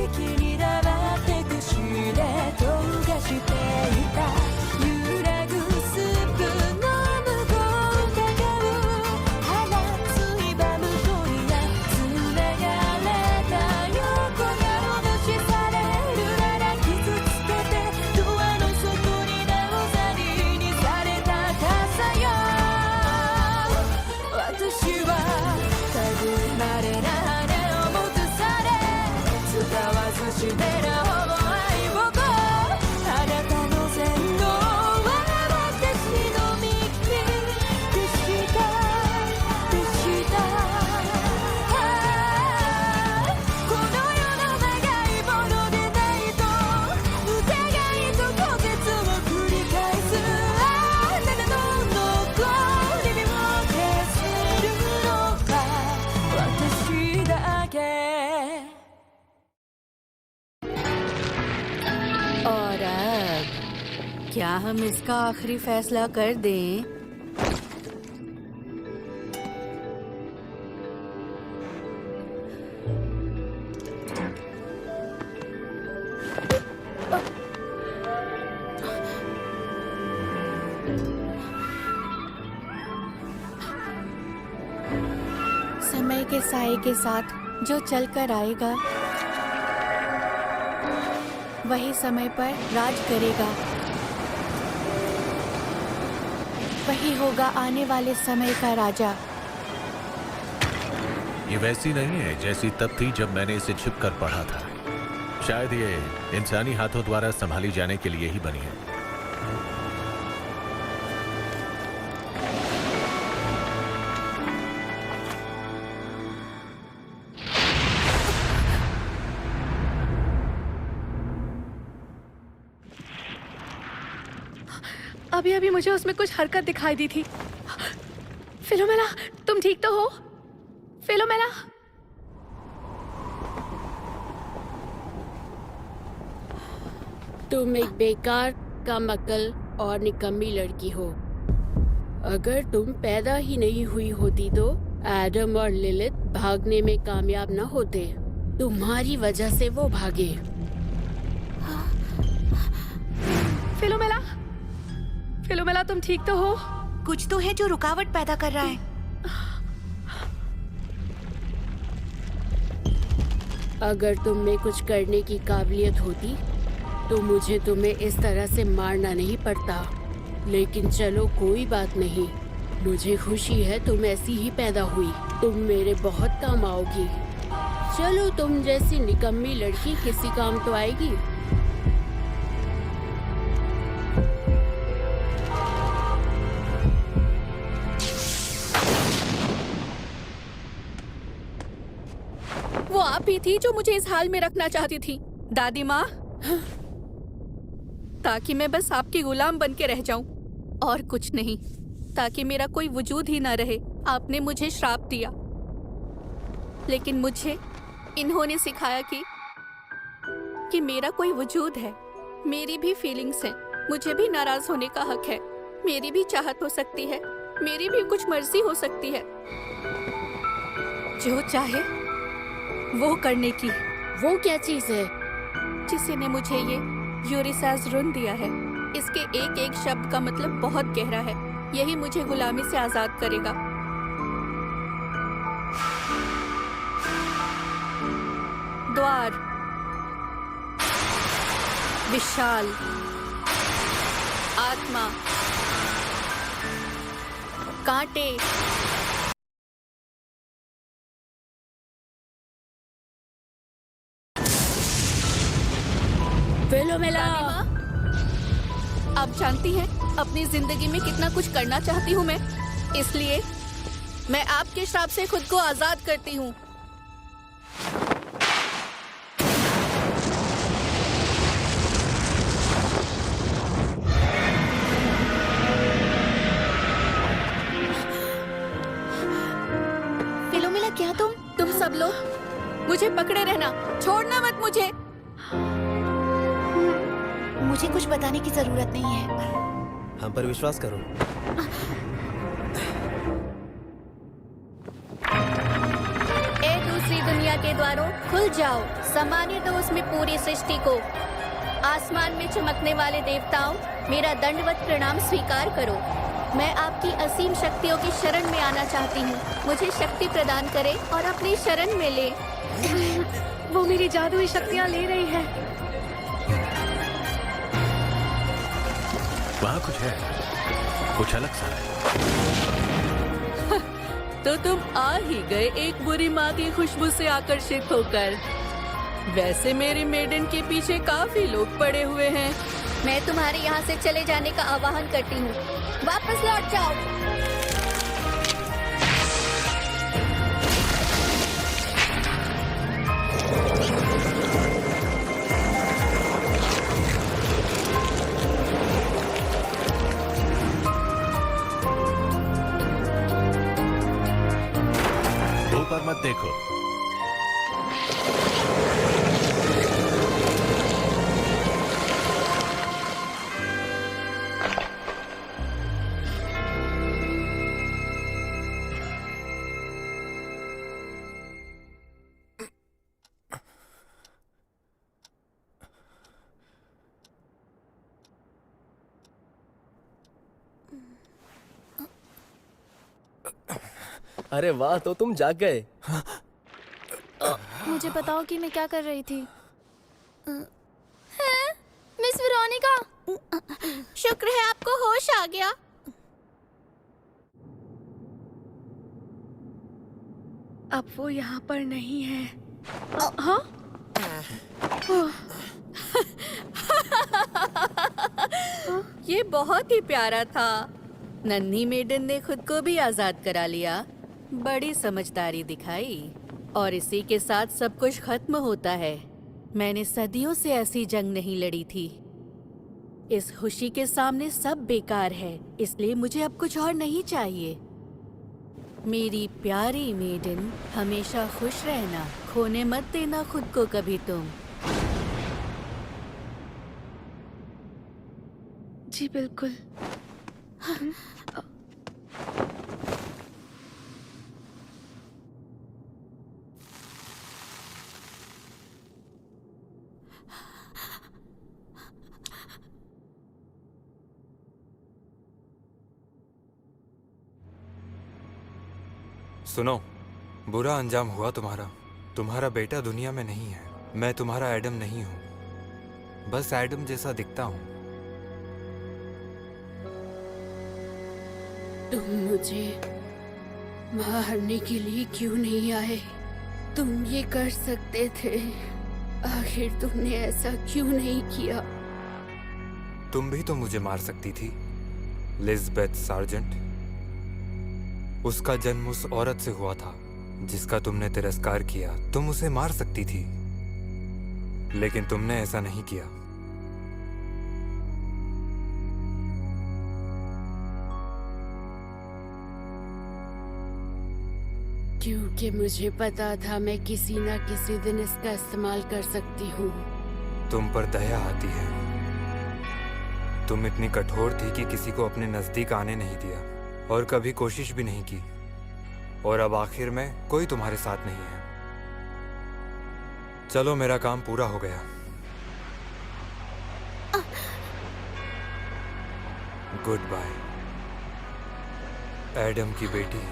気に黙って串で溶かしていた揺らぐスープの向こう疑う鼻ついばむ鳥や繋がれた横顔無視されるなら傷つけてドアの外になおざりにされた傘よ私は類まれな羽を持つされ使わずしてなほぼ愛をこうあなたの線路は私の幹でしたでしたこの世の長いものでないと疑いと拒絶を繰り返すあなたの残り火を消せるのか私だけऔर अब क्या हम इसका आखिरी फैसला कर दें? समय के साए के साथ जो चलकर आएगा वही समय पर राज करेगा। वही होगा आने वाले समय का राजा। ये वैसी नहीं है जैसी तब थी जब मैंने इसे छिप कर पढ़ा था। शायद ये इंसानी हाथों द्वारा संभाली जाने के लिए ही बनी है। अभी अभी मुझे उसमें कुछ हरकत दिखाई दी थी। फिलोमेना, तुम ठीक तो हो? फिलोमेना, तुम एक बेकार, कमअक्ल और निकम्मी लड़की हो। अगर तुम पैदा ही नहीं हुई होती तो एडम और लिलिथ भागने में कामयाब न होते। तुम्हारी वजह से वो भागे। फिलोमेना, फिलोमेना तुम ठीक तो हो? कुछ तो है जो रुकावट पैदा कर रहा है। अगर तुम में कुछ करने की काबिलियत होती तो मुझे तुम्हें इस तरह से मारना नहीं पड़ता। लेकिन चलो कोई बात नहीं, मुझे खुशी है तुम ऐसी ही पैदा हुई। तुम मेरे बहुत काम आओगी। चलो तुम जैसी निकम्मी लड़की किसी काम तो आएगी। वो आप ही थी जो मुझे इस हाल में रखना चाहती थी, दादी माँ। ताकि मैं बस आपकी गुलाम बन के रह जाऊं और कुछ नहीं, ताकि मेरा कोई वजूद ही ना रहे। आपने मुझे श्राप दिया, लेकिन मुझे इन्होंने सिखाया कि मेरा कोई वजूद है, मेरी भी फीलिंग्स हैं, मुझे भी नाराज होने का हक है, मेरी भी चाहत हो सकती है, मेरी भी कुछ मर्जी हो सकती है। जो चाहे वो करने की। वो क्या चीज है? जिसे ने मुझे ये यूरिसाज रुन दिया है। इसके एक एक शब्द का मतलब बहुत गहरा है। यही मुझे गुलामी से आजाद करेगा। द्वार विशाल, आत्मा, कांटे, फिलोमेना, आप जानती हैं अपनी जिंदगी में कितना कुछ करना चाहती हूँ मैं, इसलिए मैं आपके श्राप से खुद को आजाद करती हूँ। फिलोमेना, क्या तुम सब लोग मुझे पकड़े रहना, छोड़ना मत मुझे। मुझे कुछ बताने की जरूरत नहीं है। हम पर विश्वास करो। ए दूसरी दुनिया के द्वारों खुल जाओ, समाने दो उसमें पूरी सृष्टि को। आसमान में चमकने वाले देवताओं, मेरा दंडवत प्रणाम स्वीकार करो। मैं आपकी असीम शक्तियों की शरण में आना चाहती हूँ। मुझे शक्ति प्रदान करे और अपनी शरण में ले। वो मेरी जादुई शक्तियाँ ले रही है। वहाँ कुछ है, कुछ अलग सा है। तो तुम आ ही गए एक बुरी माँ की खुशबू से आकर्षित होकर। वैसे मेरे मेडन के पीछे काफी लोग पड़े हुए हैं। मैं तुम्हारे यहाँ से चले जाने का आह्वान करती हूँ। वापस लौट जाओ। ऊपर मत देखो। अरे वाह, तो तुम जाग गए। मुझे बताओ कि मैं क्या कर रही थी। मिस वेरोनिका, शुक्र है आपको होश आ गया। अब वो यहाँ पर नहीं है। हाँ? ये बहुत ही प्यारा था। नन्ही मेडन ने खुद को भी आजाद करा लिया। बड़ी समझदारी दिखाई और इसी के साथ सब कुछ खत्म होता है। मैंने सदियों से ऐसी जंग नहीं लड़ी थी। इस खुशी के सामने सब बेकार है, इसलिए मुझे अब कुछ और नहीं चाहिए। मेरी प्यारी मेडन, हमेशा खुश रहना, खोने मत देना खुद को कभी तुम। जी बिल्कुल। सुनो, बुरा अंजाम हुआ तुम्हारा। तुम्हारा बेटा दुनिया में नहीं है। मैं तुम्हारा एडम नहीं हूँ, बस एडम जैसा दिखता हूँ। तुम मुझे मारने के लिए क्यों नहीं आए? तुम ये कर सकते थे। आखिर तुमने ऐसा क्यों नहीं किया? तुम भी तो मुझे मार सकती थी, लिज़बेथ सार्जेंट। उसका जन्म उस औरत से हुआ था जिसका तुमने तिरस्कार किया। तुम उसे मार सकती थी, लेकिन तुमने ऐसा नहीं किया। क्योंकि मुझे पता था मैं किसी न किसी दिन इसका इस्तेमाल कर सकती हूँ। तुम पर दया आती है। तुम इतनी कठोर थी कि किसी को अपने नजदीक आने नहीं दिया और कभी कोशिश भी नहीं की। और अब आखिर में कोई तुम्हारे साथ नहीं है। चलो, मेरा काम पूरा हो गया। गुड बाय, एडम की बेटी।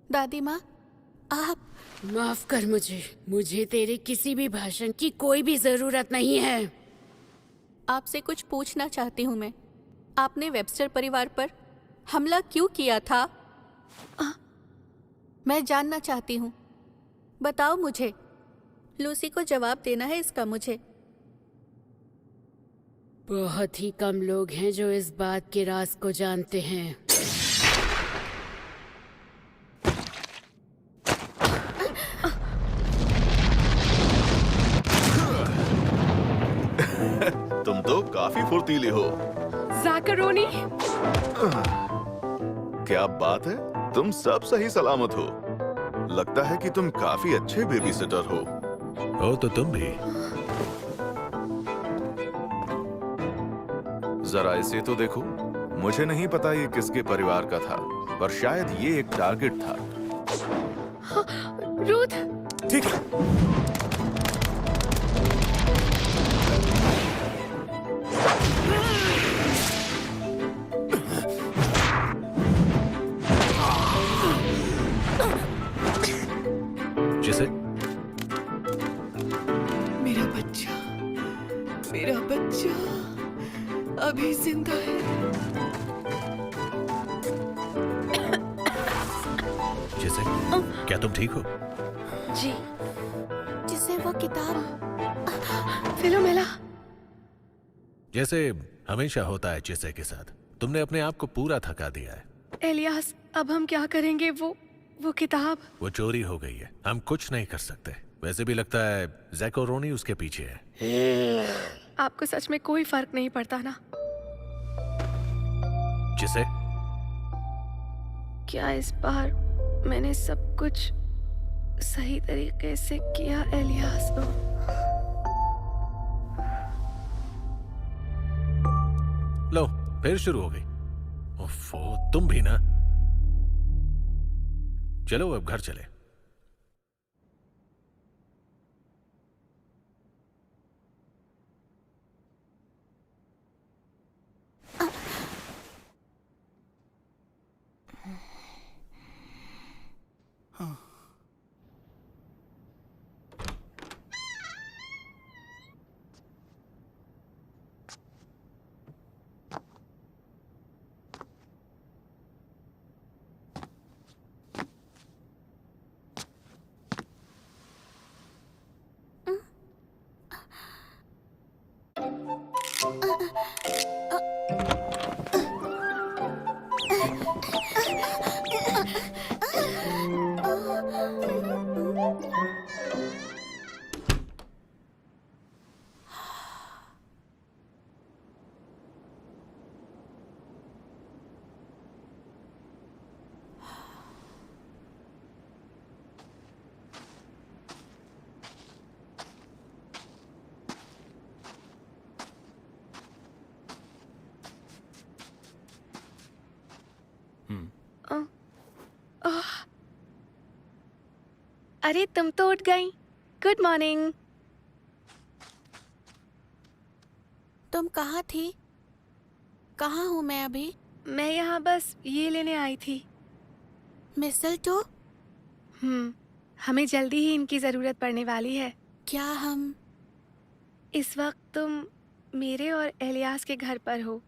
दादी माँ, आप माफ कर मुझे तेरे किसी भी भाषण की कोई भी जरूरत नहीं है। आपसे कुछ पूछना चाहती हूँ मैं। आपने वेबस्टर परिवार पर हमला क्यों किया था? मैं जानना चाहती हूँ। बताओ मुझे। लूसी को जवाब देना है इसका मुझे। बहुत ही कम लोग हैं जो इस बात के राज को जानते हैं। तुम तो काफी फुर्तीली हो। ज़ैकरोनी, क्या बात है, तुम सब सही सलामत हो। लगता है कि तुम काफी अच्छे बेबी सिटर हो। हो तो तुम भी। जरा इसे तो देखो। मुझे नहीं पता ये किसके परिवार का था, पर शायद ये एक टारगेट था। रूथ, ठीक है। जिसे मेरा बच्चा अभी जिंदा है। जिसे क्या तुम ठीक हो? जी, जिसे वो किताब फिलोमेला, जैसे हमेशा होता है जिसे के साथ, तुमने अपने आप को पूरा थका दिया है। एलियास, अब हम क्या करेंगे? वो किताब। वो चोरी हो गई है, हम कुछ नहीं कर सकते। वैसे भी लगता है जैकोरोनी उसके पीछे है। आपको सच में कोई फर्क नहीं पड़ता ना? जिसे क्या इस बार मैंने सब कुछ सही तरीके से किया एलियास? लो, फिर शुरू हो गई। ओफो, तुम भी ना। चलो अब घर चले। अरे, तुम तो उठ गई। Good morning. तुम कहाँ थी? कहाँ हूँ मैं अभी? मैं यहाँ बस ये लेने आई थी। मिसलटो? हमें जल्दी ही इनकी जरूरत पड़ने वाली है। क्या हम? इस वक्त तुम मेरे और एलियास के घर पर हो।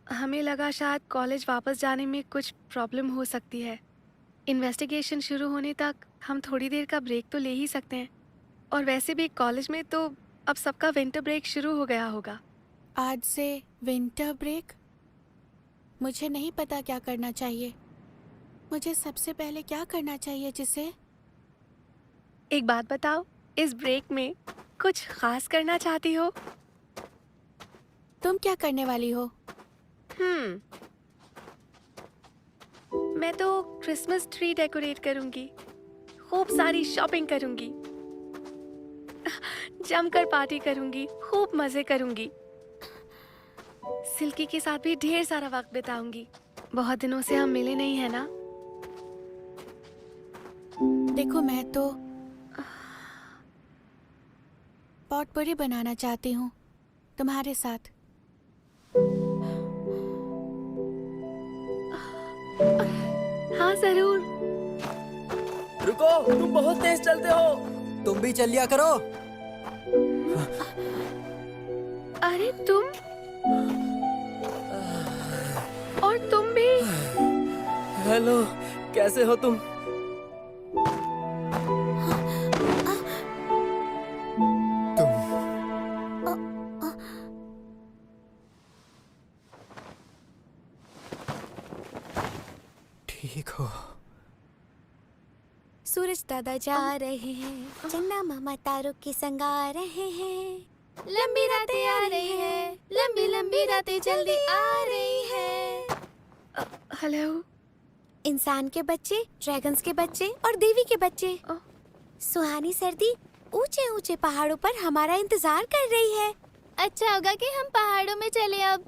हमें लगा शायद कॉलेज वापस जाने में कुछ प्रॉब्लम हो सकती है। इन्वेस्टिगेशन शुरू होने तक हम थोड़ी देर का ब्रेक तो ले ही सकते हैं। और वैसे भी कॉलेज में तो अब सबका विंटर ब्रेक शुरू हो गया होगा। आज से विंटर ब्रेक? मुझे नहीं पता क्या करना चाहिए। मुझे सबसे पहले क्या करना चाहिए जिसे? एक बात बताओ, इस ब्रेक में कुछ खास करना चाहती हो? तुम क्या करने वाली हो? मैं तो क्रिसमस ट्री डेकोरेट करूंगी, खूब सारी शॉपिंग करूंगी, जमकर पार्टी करूंगी, खूब मजे करूंगी। सिल्की के साथ भी ढेर सारा वक्त बिताऊंगी। बहुत दिनों से हम मिले नहीं है ना। देखो, मैं तो पॉटपुरी बनाना चाहती हूँ तुम्हारे साथ। हाँ जरूर। रुको, तुम बहुत तेज चलते हो। तुम भी चल लिया करो। अरे तुम, और तुम भी। हेलो, कैसे हो तुम? ठीक हो? सूरज दादा जा रहे हैं, चन्ना मामा तारों के संग आ रहे हैं। लंबी रातें आ रही हैं, लंबी लंबी रातें जल्दी आ रही हैं। हेलो। इंसान के बच्चे, ड्रैगन्स के बच्चे और देवी के बच्चे। सुहानी सर्दी ऊंचे ऊंचे पहाड़ों पर हमारा इंतजार कर रही है। अच्छा होगा कि हम पहाड़ों में चले अब।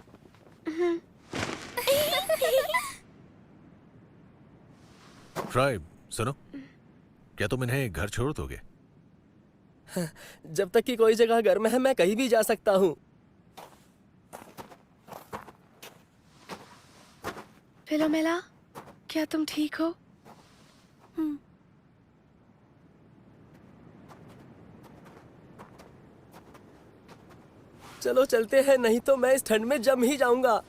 ट्राइब, सुनो, क्या तुम इन्हें घर छोड़ दोगे? जब तक कि कोई जगह घर में है मैं कहीं भी जा सकता हूँ। फिलोमेला, क्या तुम ठीक हो? चलो चलते हैं, नहीं तो मैं इस ठंड में जम ही जाऊंगा।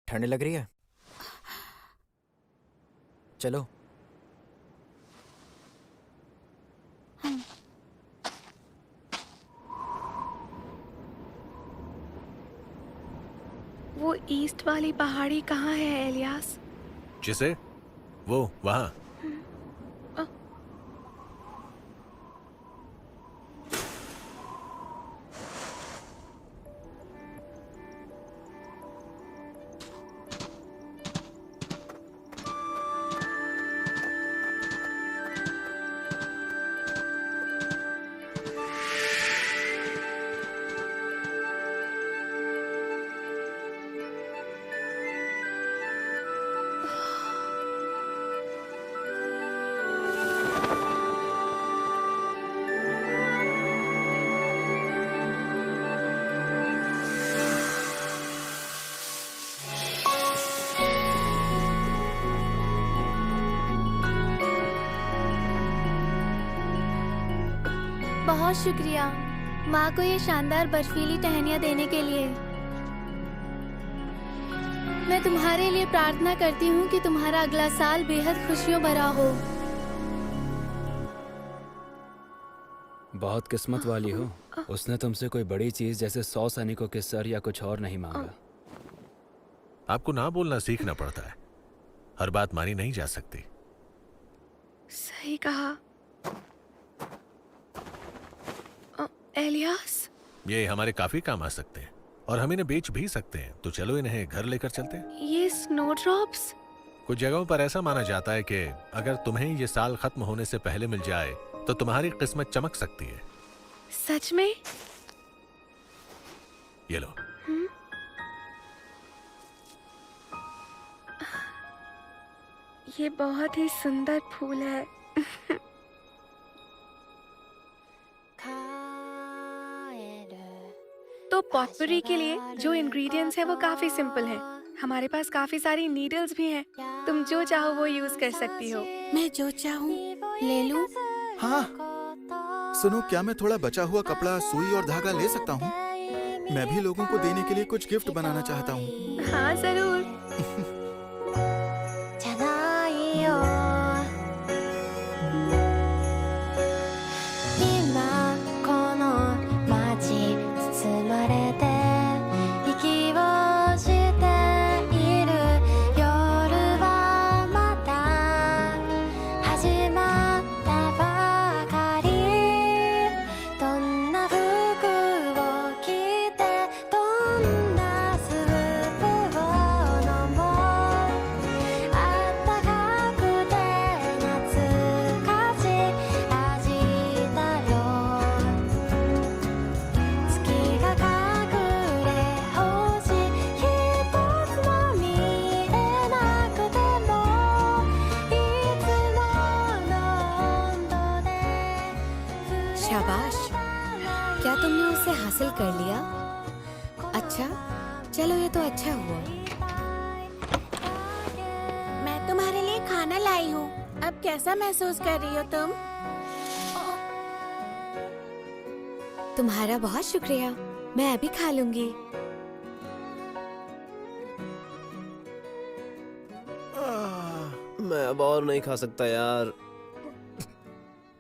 ठंड लग रही है? चलो। वो ईस्ट वाली पहाड़ी कहाँ है एलियास? जिसे? वो वहां। बहुत शुक्रिया माँ को ये शानदार बर्फीली टहनियाँ देने के लिए। मैं तुम्हारे लिए प्रार्थना करती हूँ कि तुम्हारा अगला साल बेहद खुशियों भरा हो। बहुत किस्मत वाली हो, उसने तुमसे कोई बड़ी चीज जैसे 100 सैनिकों के सर या कुछ और नहीं मांगा। आपको ना बोलना सीखना पड़ता है, हर बात मानी नहीं जा सकती। सही कहा। एलियास, ये हमारे काफी काम आ सकते हैं और हम इन्हें बेच भी सकते हैं, तो चलो इन्हें घर लेकर चलते हैं। ये स्नो ड्रॉप्स? कुछ जगहों पर ऐसा माना जाता है कि अगर तुम्हें ये साल खत्म होने से पहले मिल जाए तो तुम्हारी किस्मत चमक सकती है। सच में? ये लो। ये बहुत ही सुंदर फूल है। तो पॉटपोरी के लिए जो इंग्रेडिएंट्स हैं वो काफी सिंपल हैं। हमारे पास काफी सारी नीडल्स भी हैं। तुम जो चाहो वो यूज कर सकती हो। मैं जो चाहूँ ले लूं? हाँ, सुनो, क्या मैं थोड़ा बचा हुआ कपड़ा, सुई और धागा ले सकता हूँ? मैं भी लोगों को देने के लिए कुछ गिफ्ट बनाना चाहता हूँ। हाँ जरूर। शाबाश, क्या तुमने उसे हासिल कर लिया? अच्छा, चलो ये तो अच्छा हुआ। मैं तुम्हारे लिए खाना लाई हूँ। अब कैसा महसूस कर रही हो तुम? तुम्हारा बहुत शुक्रिया, मैं अभी खा लूंगी। मैं अब और नहीं खा सकता यार।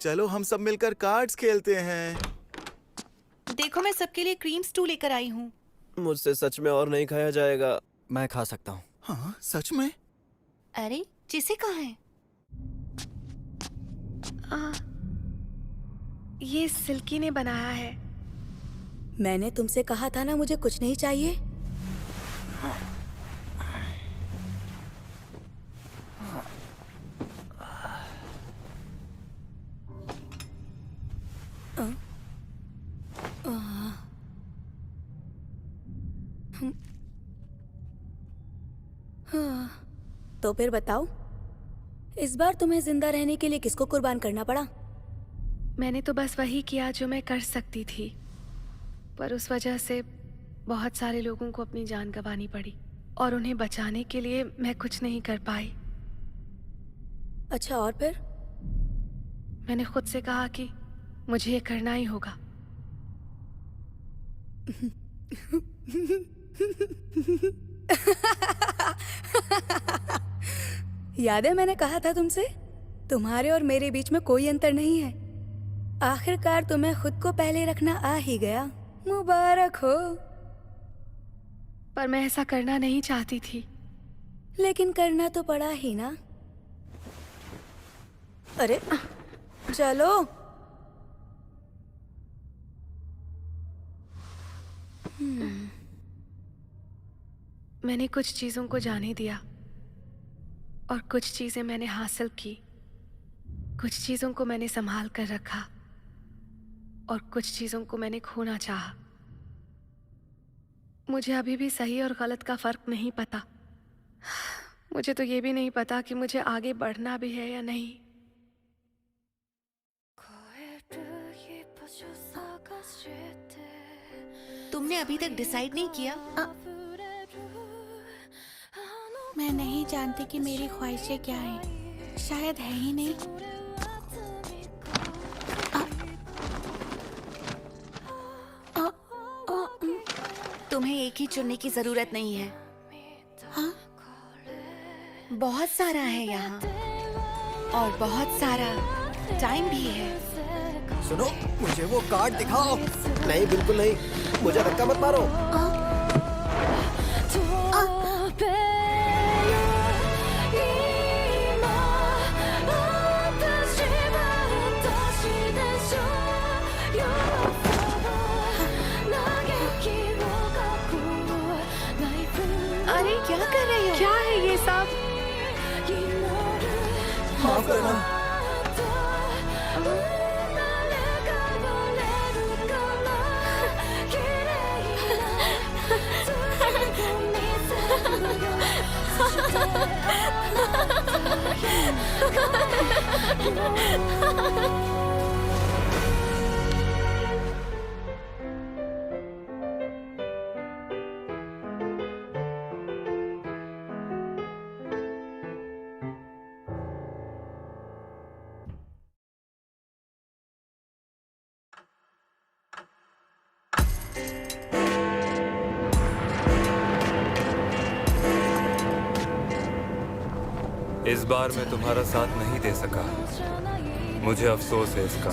चलो हम सब मिलकर कार्ड्स खेलते हैं। देखो, मैं सबके लिए क्रीम स्टू लेकर आई हूँ। मुझसे सच में और नहीं खाया जाएगा। मैं खा सकता हूँ। हाँ, सच में? अरे, जिसे कहाँ है? ये सिल्की ने बनाया है। मैंने तुमसे कहा था ना मुझे कुछ नहीं चाहिए। तो फिर बताओ, इस बार तुम्हें जिंदा रहने के लिए किसको कुर्बान करना पड़ा? मैंने तो बस वही किया जो मैं कर सकती थी, पर उस वजह से बहुत सारे लोगों को अपनी जान गंवानी पड़ी और उन्हें बचाने के लिए मैं कुछ नहीं कर पाई। अच्छा, और फिर? मैंने खुद से कहा कि मुझे ये करना ही होगा। याद है मैंने कहा था तुमसे, तुम्हारे और मेरे बीच में कोई अंतर नहीं है। आखिरकार तुम्हें खुद को पहले रखना आ ही गया। मुबारक हो। पर मैं ऐसा करना नहीं चाहती थी। लेकिन करना तो पड़ा ही ना। अरे चलो। मैंने कुछ चीजों को जाने दिया और कुछ चीजें मैंने हासिल की। कुछ चीजों को मैंने संभाल कर रखा और कुछ चीजों को मैंने खोना चाहा। मुझे अभी भी सही और गलत का फर्क नहीं पता। मुझे तो ये भी नहीं पता कि मुझे आगे बढ़ना भी है या नहीं। तुमने अभी तक डिसाइड नहीं किया? मैं नहीं जानती कि मेरी ख्वाहिशें क्या हैं। शायद है ही नहीं। तुम्हें एक ही चुनने की जरूरत नहीं है। हाँ? बहुत सारा है यहाँ और बहुत सारा टाइम भी है। सुनो, मुझे वो कार्ड दिखाओ। नहीं, बिल्कुल नहीं, मुझे धक्का मत मारो। अरे क्या कर रही हो? क्या है ये सब? माफ करना। इस बार मैं तुम्हारा साथ नहीं दे सका। मुझे अफसोस है इसका।